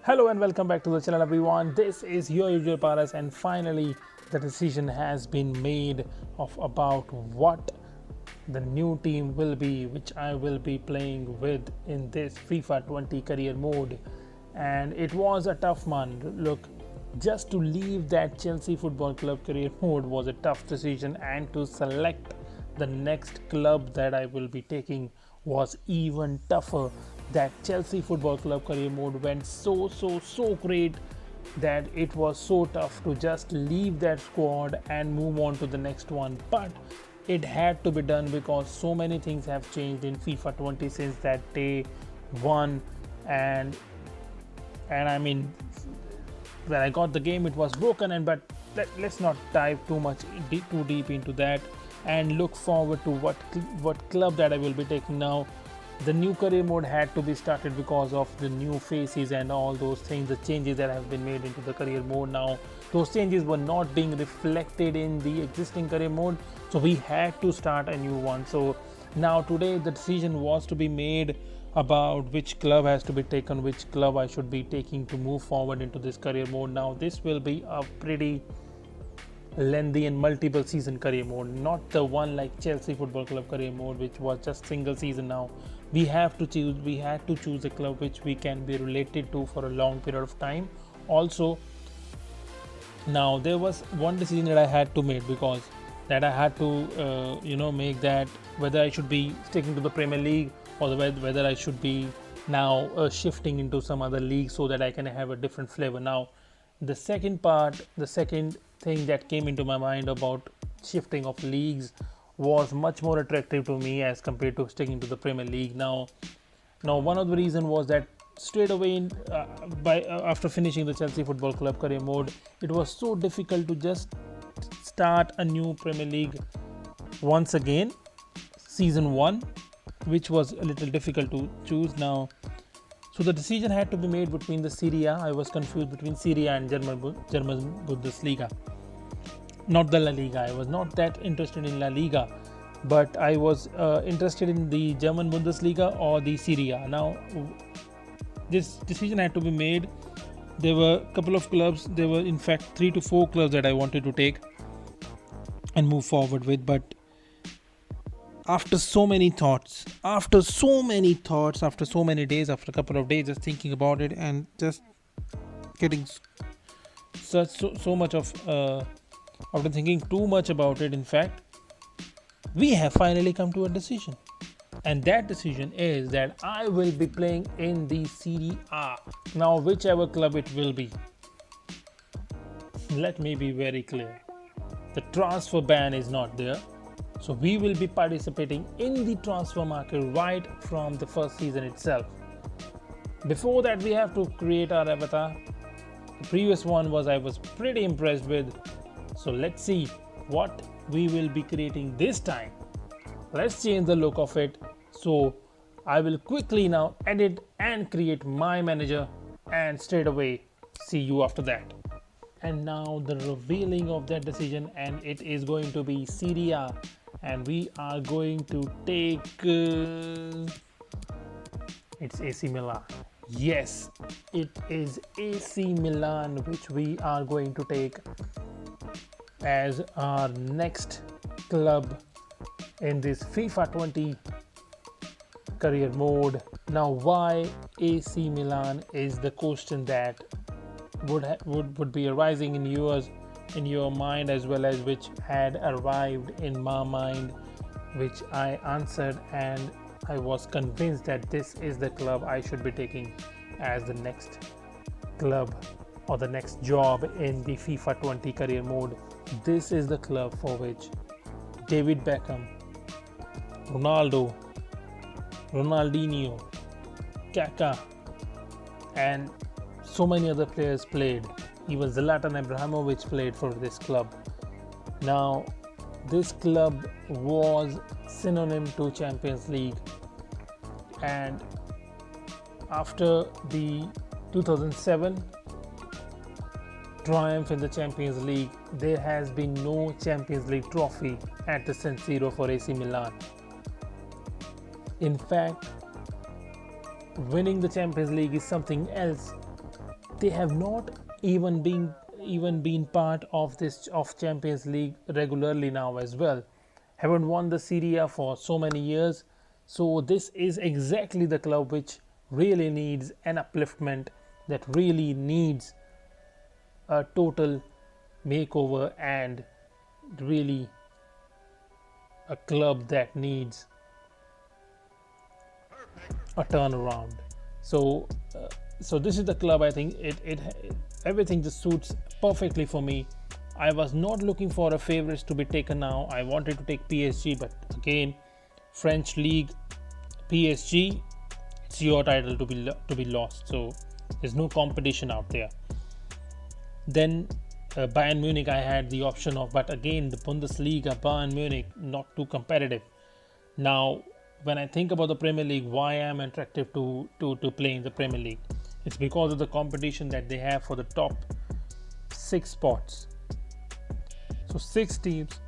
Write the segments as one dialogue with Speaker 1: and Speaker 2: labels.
Speaker 1: Hello and welcome back to the channel everyone. This is your usual Paras, and finally the decision has been made of about what the new team will be, which I will be playing with in this FIFA 20 career mode. And it was a tough one. Look, just to leave that Chelsea Football Club career mode was a tough decision, and to select the next club that I will be taking was even tougher. That Chelsea Football Club career mode went so great that it was so tough to just leave that squad and move on to the next one. But it had to be done because so many things have changed in FIFA 20 since that day one. And I mean, when I got the game, it was broken. Let's not dive too deep into that, and look forward to what club that I will be taking now. The new career mode had to be started because of the new faces and all those things, the changes that have been made into the career mode. Now those changes were not being reflected in the existing career mode, so we had to start a new one. So now today the decision was to be made about which club has to be taken, which club I should be taking to move forward into this career mode. Now this will be a pretty lengthy and multiple season career mode, not the one like Chelsea Football Club career mode, which was just single season. Now we had to choose a club which we can be related to for a long period of time. Also, now there was one decision that I had to make, because that I had to make that whether I should be sticking to the Premier League or whether I should be now shifting into some other league so that I can have a different flavor. Now the second thing that came into my mind about shifting of leagues was much more attractive to me as compared to sticking to the Premier League. Now one of the reasons was that straight away after finishing the Chelsea Football Club career mode, it was so difficult to just start a new Premier League once again, season 1, which was a little difficult to choose now. So the decision had to be made between the Serie A. I was confused between Serie A and German Bundesliga, not the La Liga. I was not that interested in La Liga, but I was interested in the German Bundesliga or the Serie A. Now this decision had to be made. There were a couple of clubs. There were in fact 3 to 4 clubs that I wanted to take and move forward with, but after so many thoughts, after so many days, after a couple of days just thinking about it and just getting so much of after thinking too much about it, in fact, we have finally come to a decision. And that decision is that I will be playing in the Serie A. Now, whichever club it will be, let me be very clear. The transfer ban is not there. So we will be participating in the transfer market right from the first season itself. Before that, we have to create our avatar. The previous one I was pretty impressed with. So let's see what we will be creating this time. Let's change the look of it. So I will quickly now edit and create my manager, and straight away see you after that. And now the revealing of that decision, and it is going to be Serie A. And we are going to take it's AC Milan. Yes, it is AC Milan which we are going to take as our next club in this FIFA 20 career mode. Now, why AC Milan is the question that would be arising in your mind, as well as which had arrived in my mind, which I answered, and I was convinced that this is the club I should be taking as the next club or the next job in the FIFA 20 career mode. This is the club for which David Beckham, Ronaldo, Ronaldinho, Kaká, and so many other players played. Even Zlatan Ibrahimovic played for this club. Now, this club was synonym to Champions League, and after the 2007 triumph in the Champions League, there has been no Champions League trophy at the San Siro for AC Milan. In fact, winning the Champions League is something else They have not even been part of this of Champions League regularly now as well. Haven't won the Serie A for so many years. So this is exactly the club which really needs an upliftment, that really needs a total makeover, and really a club that needs a turnaround. So, so this is the club. I think it everything just suits perfectly for me. I was not looking for a favorites to be taken now. I wanted to take PSG, but again, French league, PSG, it's your title to be lost. So there's no competition out there. Then Bayern Munich, I had the option of, but again, the Bundesliga, Bayern Munich, not too competitive. Now, when I think about the Premier League, why I'm attracted to play in the Premier League, it's because of the competition that they have for the top 6 spots. So 6 teams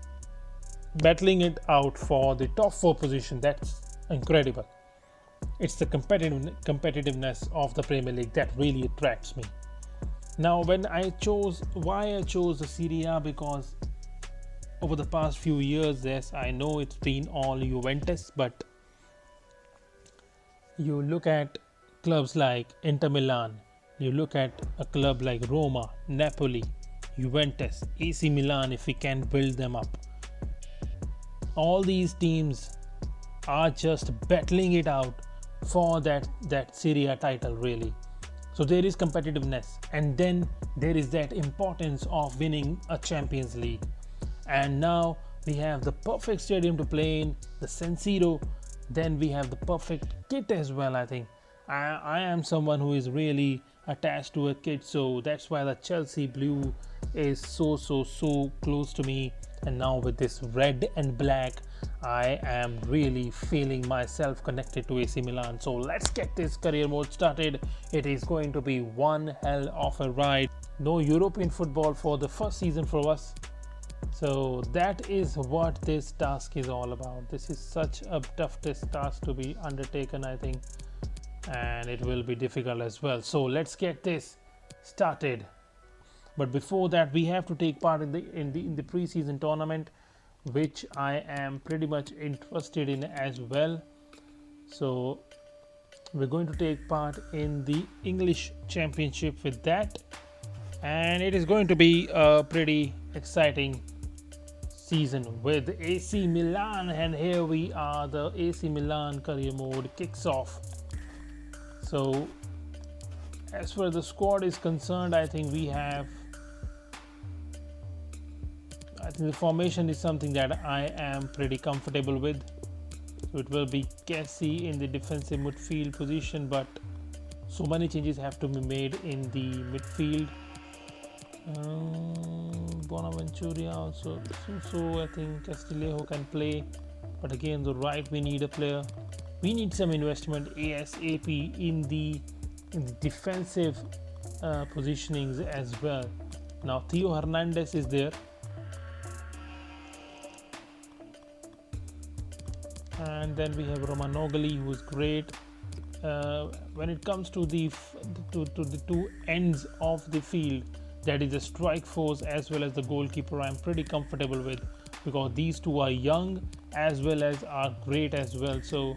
Speaker 1: battling it out for the top 4 position. That's incredible. It's the competitiveness of the Premier League that really attracts me. Now, why I chose the Serie A, because over the past few years, yes, I know it's been all Juventus, but you look at clubs like Inter Milan, you look at a club like Roma, Napoli, Juventus, AC Milan, if we can build them up. All these teams are just battling it out for that Serie A title, really. So there is competitiveness, and then there is that importance of winning a Champions League. And now we have the perfect stadium to play in, the San Siro. Then we have the perfect kit as well. I think I am someone who is really attached to a kit, so that's why the Chelsea blue is so close to me. And now with this red and black, I am really feeling myself connected to AC Milan. So let's get this career mode started. It is going to be one hell of a ride. No European football for the first season for us. So that is what this task is all about. This is such a tough task to be undertaken, I think, and it will be difficult as well. So let's get this started. But before that, we have to take part in the preseason tournament, which I am pretty much interested in as well. So we're going to take part in the English Championship with that, and it is going to be a pretty exciting season with AC Milan. And here we are, the AC Milan career mode kicks off. So as far as the squad is concerned, I think the formation is something that I am pretty comfortable with. So it will be Cassie in the defensive midfield position, but so many changes have to be made in the midfield. Bonaventura also, so I think Castillejo can play, but again, the right, we need a player. We need some investment ASAP in the defensive positionings as well. Now Theo Hernandez is there, and then we have Romanogli, who is great. When it comes to the two ends of the field, that is the strike force as well as the goalkeeper, I'm pretty comfortable with, because these two are young as well as are great as well. So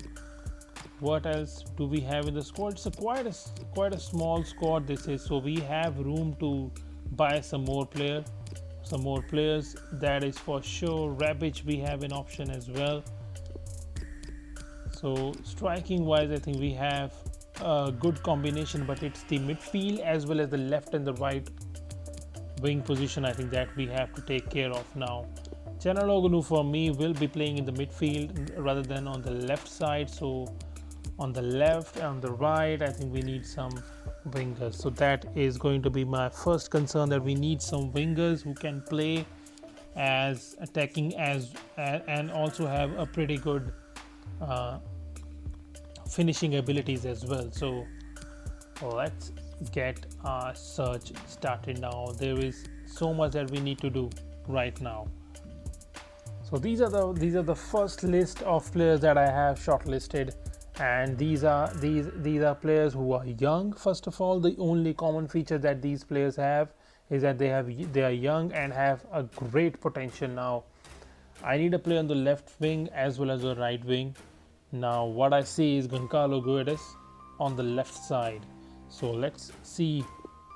Speaker 1: what else do we have in the squad? It's quite a small squad this is, so we have room to buy some more players. That is for sure. Rebic we have an option as well. So striking wise, I think we have a good combination, but it's the midfield as well as the left and the right wing position, I think, that we have to take care of now. Chanaloglu for me will be playing in the midfield rather than on the left side. So on the left and on the right, I think we need some wingers. So that is going to be my first concern, that we need some wingers who can play as attacking and also have a pretty good finishing abilities as well. So let's get our search started now. There is so much that we need to do right now. So these are the first list of players that I have shortlisted, And these are players who are young. First of all, the only common feature that these players have is that they are young and have a great potential. Now I need a player on the left wing as well as the right wing. Now what I see is Goncalo Guedes on the left side. So let's see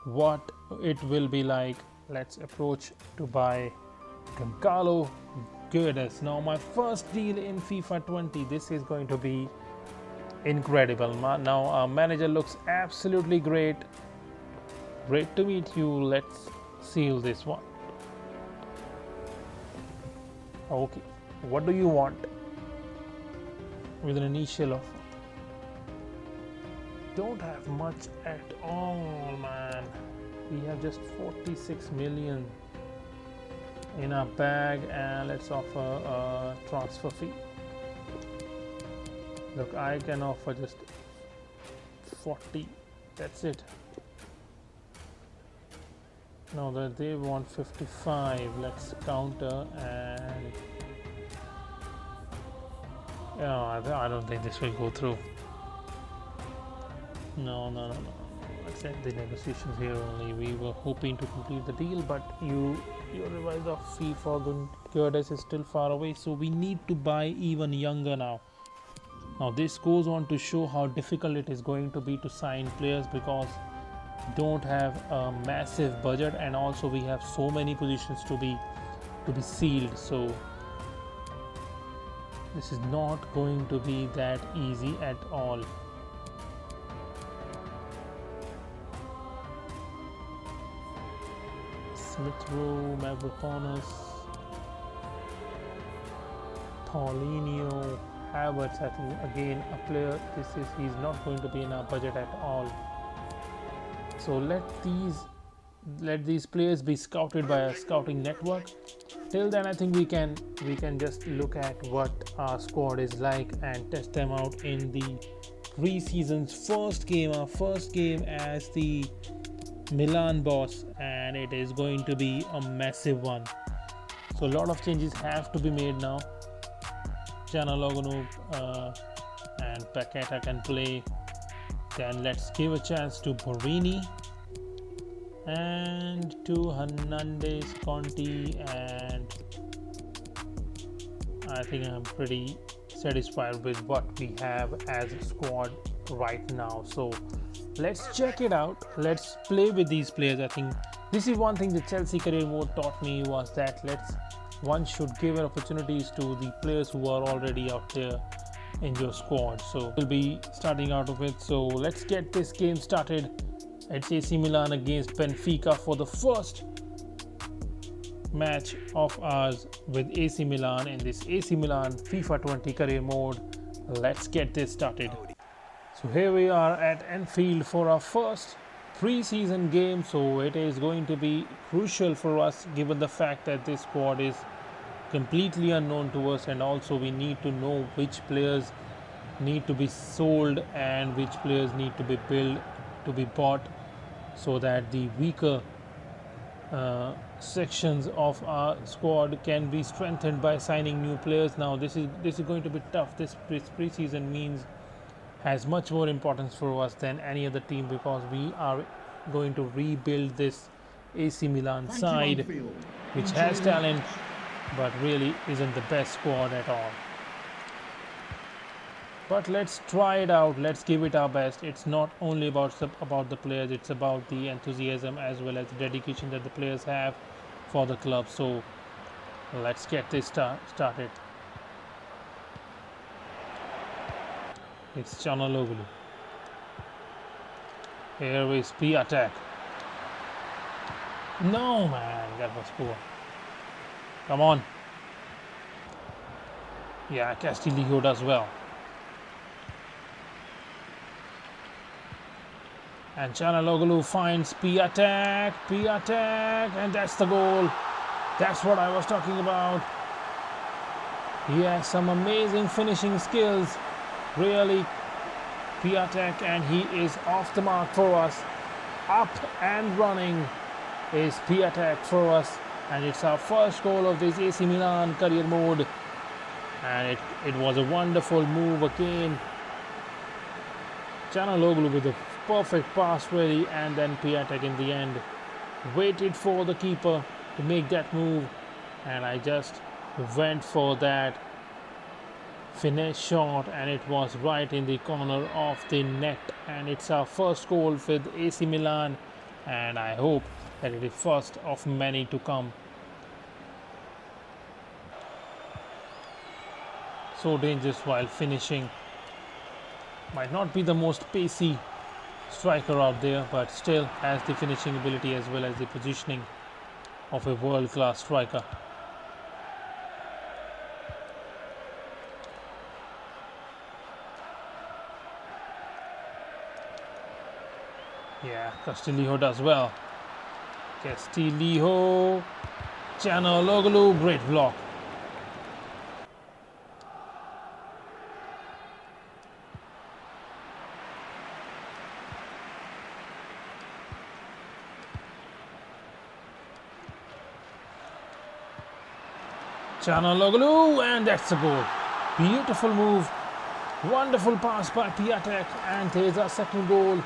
Speaker 1: what it will be like. Let's approach to buy Goncalo Guedes. Now my first deal in FIFA 20. This is going to be incredible. Now our manager looks absolutely great. Great to meet you. Let's seal this one. Okay, what do you want? With an initial offer. Don't have much at all, man. We have just 46 million in our bag, and let's offer a transfer fee. Look, I can offer just 40. That's it. No, that they want 55. Let's counter, and I don't think this will go through. No. Let's end the negotiations here only. We were hoping to complete the deal, but your revised fee for Guedes is still far away, so we need to buy even younger now. Now this goes on to show how difficult it is going to be to sign players, because don't have a massive budget, and also we have so many positions to be sealed. So this is not going to be that easy at all. Smith Rowe, Mavropanos, Paulinho, Havertz. I think again a player. He's not going to be in our budget at all. So let these players be scouted by a scouting network. Till then, I think we can just look at what our squad is like and test them out in the pre-season's first game. Our first game as the Milan boss, and it is going to be a massive one. So a lot of changes have to be made now. Canaloglu and Paqueta can play. Then let's give a chance to Borini and to Hernandez, Conti, and I think I'm pretty satisfied with what we have as a squad right now. So let's check it out. Let's play with these players. I think this is one thing the Chelsea career mode taught me, was that one should give opportunities to the players who are already out there in your squad. So we'll be starting out of it. So let's get this game started. It's AC Milan against Benfica for the first match of ours with AC Milan in this AC Milan FIFA 20 career mode. Let's get this started. So here we are at Anfield for our first pre-season game. So it is going to be crucial for us, given the fact that this squad is completely unknown to us, and also we need to know which players need to be sold and which players need to be bought, so that the weaker sections of our squad can be strengthened by signing new players. Now this is going to be tough. This pre-season has much more importance for us than any other team, because we are going to rebuild this AC Milan side, which has talent but really isn't the best squad at all. But let's try it out. Let's give it our best. It's not only about the players, it's about the enthusiasm as well as the dedication that the players have for the club. So let's get this started. It's Canaloglu. Here is Piatek. No, man, that was poor. Come on. Yeah, Castillo does well. And Canaloglu finds Piatek, and that's the goal. That's what I was talking about. He has some amazing finishing skills. Really, Piatek, and he is off the mark for us. Up and running is Piatek for us, and it's our first goal of this AC Milan career mode. And it was a wonderful move again Canaloglu with a perfect pass really, and then Piatek in the end waited for the keeper to make that move, and I just went for that finesse shot, and it was right in the corner of the net, and it's our first goal with AC Milan, and I hope that it is first of many to come. So dangerous while finishing. Might not be the most pacey striker out there, but still has the finishing ability as well as the positioning of a world-class striker. Yeah, Castillo does well. Castillo, Canaloglu, great block. Canaloglu, and that's a goal. Beautiful move. Wonderful pass by Piatek, and there's our second goal.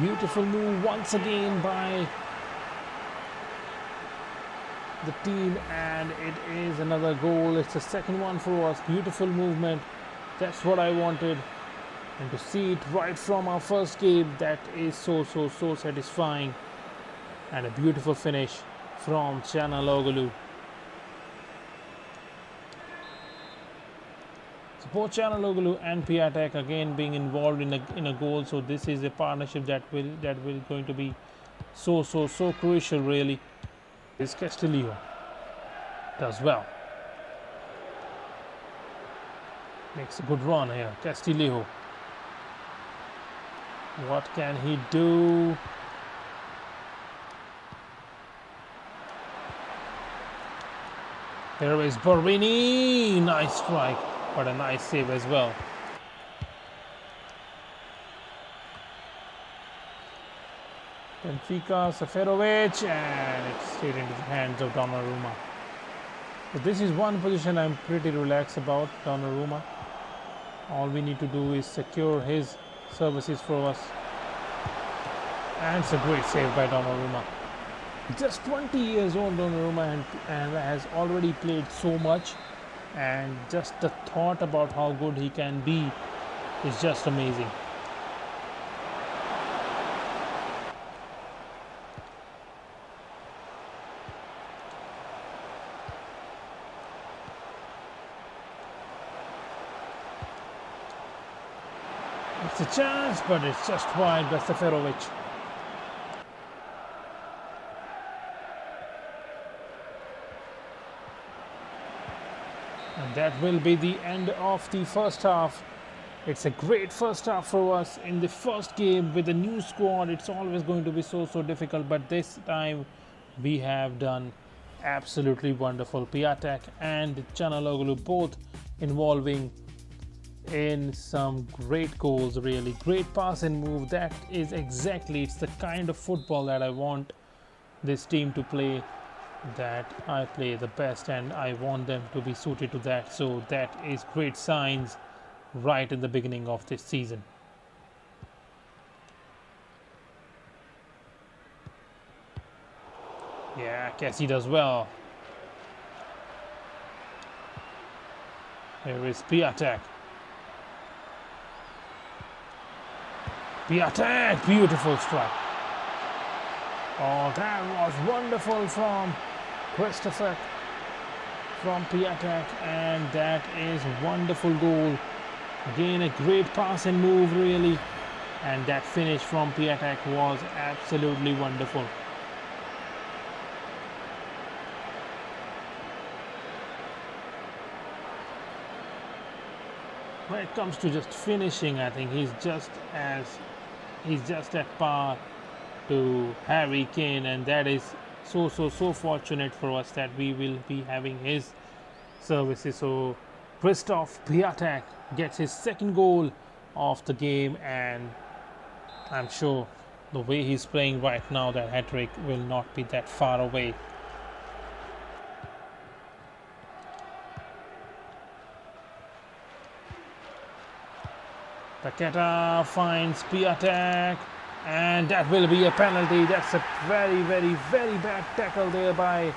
Speaker 1: Beautiful move once again by the team, and it is another goal. It's the second one for us. Beautiful movement. That's what I wanted. And to see it right from our first game, that is so satisfying. And a beautiful finish from Canaloglu. So both Canaloglu and Piatek again being involved in a goal. So this is a partnership that will going to be so crucial really. This Castillo does well. Makes a good run here. Castillo. What can he do? Here is Borini. Nice strike, but a nice save as well. Benfica, Seferovic, and it's straight into the hands of Donnarumma. So this is one position I'm pretty relaxed about, Donnarumma. All we need to do is secure his services for us. And it's a great save by Donnarumma. Just 20 years old Donnarumma, and has already played so much, and just the thought about how good he can be is just amazing. It's a chance, but it's just wide by Seferovic. And that will be the end of the first half. It's a great first half for us. In the first game with a new squad, it's always going to be so difficult, but this time we have done absolutely wonderful. Piatek and Canaloglu both involving in some great goals, really. Great pass and move. That is exactly, it's the kind of football that I want this team to play, that I play the best, and I want them to be suited to that. So that is great signs right in the beginning of this season. Yeah, Cassie does well. Here is Piatek. Piatek, beautiful strike. Oh, that was wonderful from Christopher, from Piatek, and that is wonderful goal. Again, a great pass and move, really, and that finish from Piatek was absolutely wonderful. When it comes to just finishing, I think he's just at par to Harry Kane, and that is so fortunate for us that we will be having his services. So Christoph Piatek gets his second goal of the game, and I'm sure the way he's playing right now, that hat-trick will not be that far away. Paqueta finds Piatek, and that will be a penalty. That's a very, very, very bad tackle there by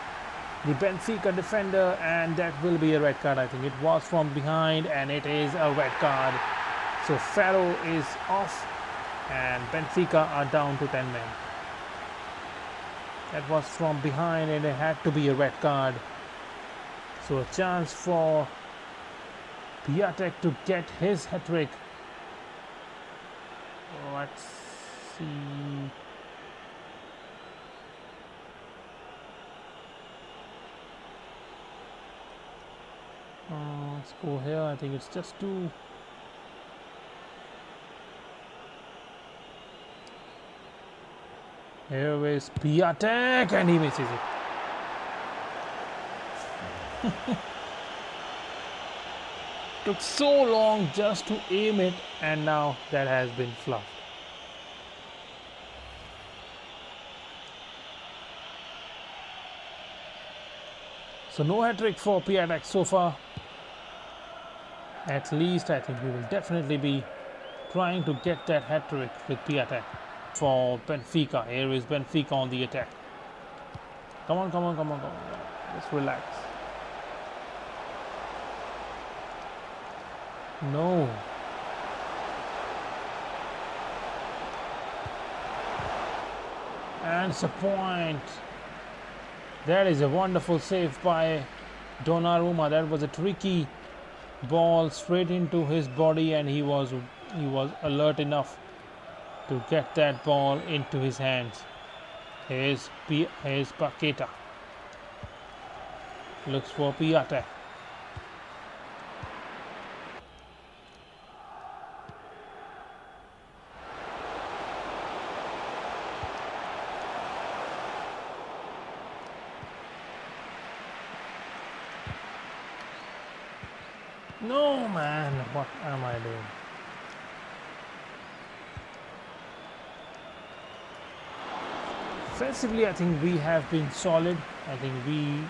Speaker 1: the Benfica defender, and that will be a red card. I think it was from behind, and it is a red card. So Faro is off, and Benfica are down to 10 men. That was from behind, and it had to be a red card. So a chance for Piatek to get his hat-trick. Let's see. Let's go here. I think it's just two. Here is Piatek, and he misses it. Took so long just to aim it, and now that has been fluffed. So no hat-trick for Piatek so far. At least I think we will definitely be trying to get that hat-trick with Piatek for Benfica. Here is Benfica on the attack. Come on, come on, come on, come on. Let's relax. No. And it's a point. That is a wonderful save by Donnarumma. That was a tricky ball straight into his body, and he was alert enough to get that ball into his hands. Here's Paqueta. Looks for Piatek. No, man, what am I doing? Offensively, I think we have been solid. I think we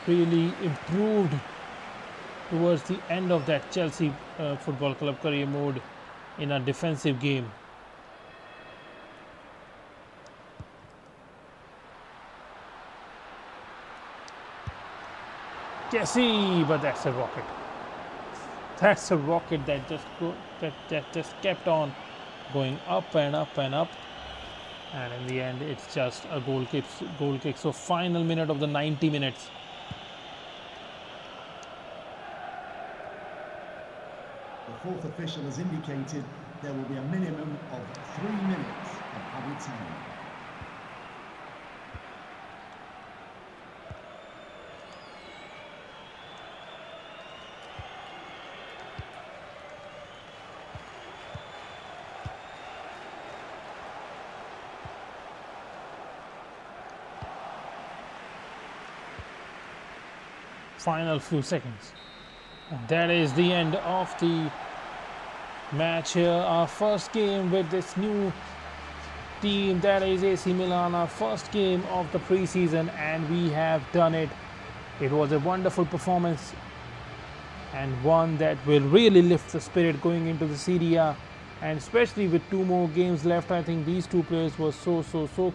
Speaker 1: really improved towards the end of that Chelsea Football Club career mode in a defensive game. Jesse, but that's a rocket. That's a rocket that just kept on going up and up and up, and in the end it's just a goal kick. So final minute of the 90 minutes.
Speaker 2: The fourth official has indicated there will be a minimum of 3 minutes of added time.
Speaker 1: Final few seconds. And that is the end of the match here. Our first game with this new team, that is AC Milan, our first game of the preseason, and we have done it. It was a wonderful performance and one that will really lift the spirit going into the Serie A, and especially with 2 more games left. I think these 2 players were so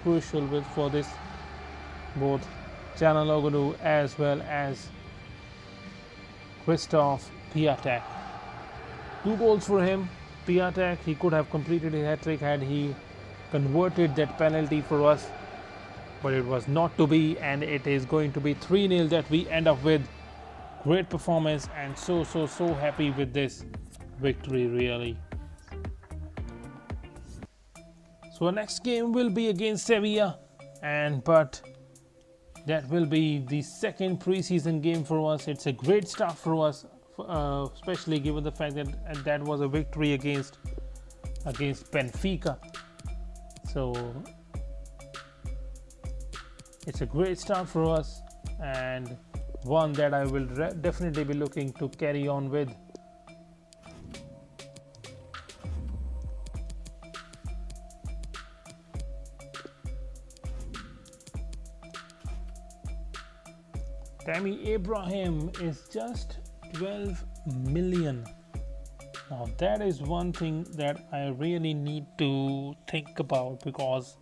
Speaker 1: crucial for this, both Calhanoglu as well as Christoph Piatek. 2 goals for him. Piatek, he could have completed his hat-trick had he converted that penalty for us, but it was not to be, and it is going to be 3-0 that we end up with. Great performance, and so happy with this victory, really. So our next game will be against Sevilla, but that will be the second preseason game for us. It's a great start for us, especially given the fact that that was a victory against Benfica. So it's a great start for us, and one that I will definitely be looking to carry on with. Tammy Abraham is just 12 million. Now that is one thing that I really need to think about, because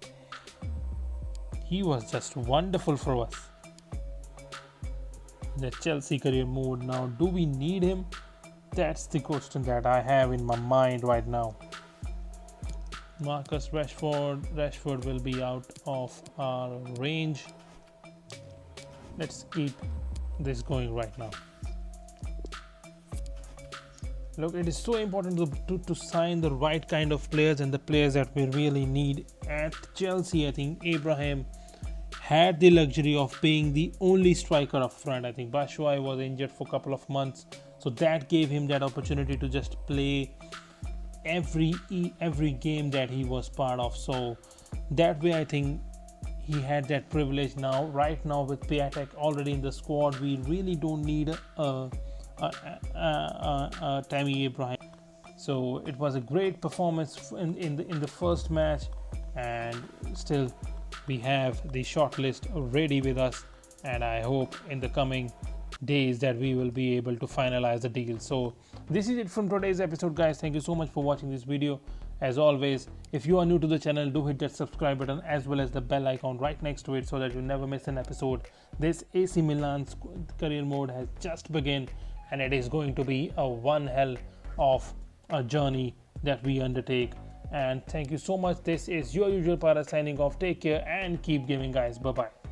Speaker 1: he was just wonderful for us. The Chelsea career mode. Now, do we need him? That's the question that I have in my mind right now. Marcus Rashford will be out of our range. Let's keep this going right now. Look, it is so important to sign the right kind of players and the players that we really need at Chelsea. I think Abraham had the luxury of being the only striker up front. I think Batshuayi was injured for a couple of months, so that gave him that opportunity to just play every game that he was part of. So that way, I think he had that privilege. Now, right now, with Piatek already in the squad, we really don't need Tammy Abraham. So it was a great performance in the first match, and still we have the shortlist ready with us, and I hope in the coming days that we will be able to finalize the deal. So this is it from today's episode, guys. Thank you so much for watching this video. As always, if you are new to the channel, do hit that subscribe button as well as the bell icon right next to it so that you never miss an episode. This AC Milan's career mode has just begun, and it is going to be a one hell of a journey that we undertake. And thank you so much. This is your usual Para signing off. Take care and keep gaming, guys. Bye bye.